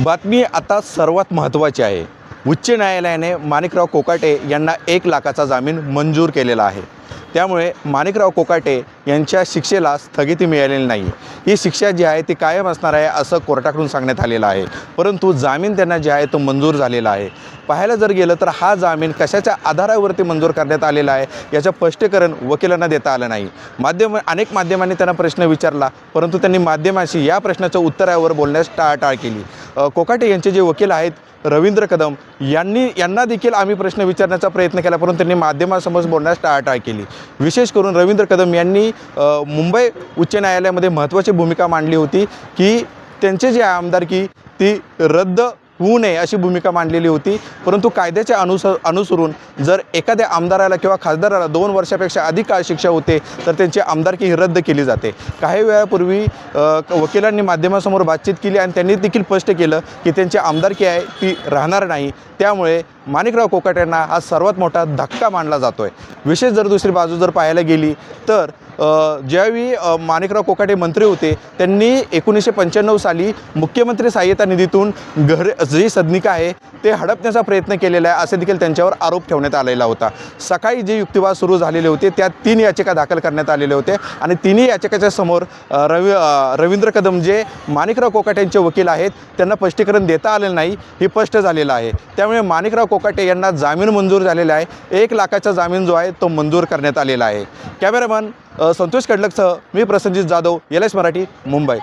बातमी आता सर्वात महत्त्वाची आहे। उच्च न्यायालयाने माणिकराव कोकाटे यांना 1 लाखाचा जामीन मंजूर केलेला आहे। त्यामुळे माणिकराव कोकाटे यांच्या शिक्षेला स्थगिती मिळालेली नाही। ही शिक्षा जी आहे ती कायम असणार आहे असं कोर्टाकडून सांगण्यात आलेलं आहे। परंतु जामीन त्यांना जे आहे तो मंजूर झालेला आहे। पाहायला जर गेलं तर हा जामीन कशाच्या आधारावरती मंजूर करण्यात आलेला आहे याचं स्पष्टीकरण वकिलांना देता आलं नाही। अनेक माध्यमांनी त्यांना प्रश्न विचारला, परंतु त्यांनी माध्यमांशी या प्रश्नाच्या उत्तरावर बोलण्यास टाळाटाळ केली। कोकाटे यांचे जे वकील आहेत रवींद्र कदम यांना देखील आम्ही प्रश्न विचारण्याचा प्रयत्न केला, परंतु त्यांनी माध्यमांसमोर बोलण्यास टाळाटाळ केली। विशेष करून रवींद्र कदम यांनी मुंबई उच्च न्यायालयामध्ये महत्त्वाची भूमिका मांडली होती की त्यांचे जे आमदारकी ती रद्द होऊ नये अशी भूमिका मांडलेली होती। परंतु कायद्याच्या अनुसरून जर एखाद्या आमदाराला किंवा खासदाराला 2 वर्षापेक्षा अधिक काळ शिक्षा होते तर त्यांची आमदारकी ही रद्द केली जाते। काही वेळापूर्वी वकिलांनी माध्यमांसमोर बातचीत केली आणि त्यांनी देखील स्पष्ट केलं की त्यांची आमदारकी आहे ती राहणार नाही। त्यामुळे माणिकराव कोकाटे यांना हा सर्वात मोठा धक्का मानला जातो आहे। विशेष जर दुसरी बाजू जर पाहायला गेली तर ज्यावेळी माणिकराव कोकाटे मंत्री होते त्यांनी 1995 साली मुख्यमंत्री सहाय्यता निधीतून जी सदनिका आहे ते हडपण्याचा प्रयत्न केलेला आहे असे देखील त्यांच्यावर आरोप ठेवण्यात आलेला होता। सकाळी जे युक्तिवाद सुरू झालेले होते त्यात 3 याचिका दाखल करण्यात आलेले होते आणि तिन्ही याचिकाच्या समोर रवींद्र कदम जे माणिकराव कोकाटे यांचे वकील आहेत त्यांना स्पष्टीकरण देता आलेलं नाही हे स्पष्ट झालेलं आहे। त्यामुळे माणिकराव कोकाटे यांना जामीन मंजूर झालेला आहे। 1 लाखाचा जामीन जो आहे तो मंजूर करण्यात आलेला आहे। कॅमेरामन संतोष कडलकसह मी प्रसंजित जाधव, LS मराठी, मुंबई।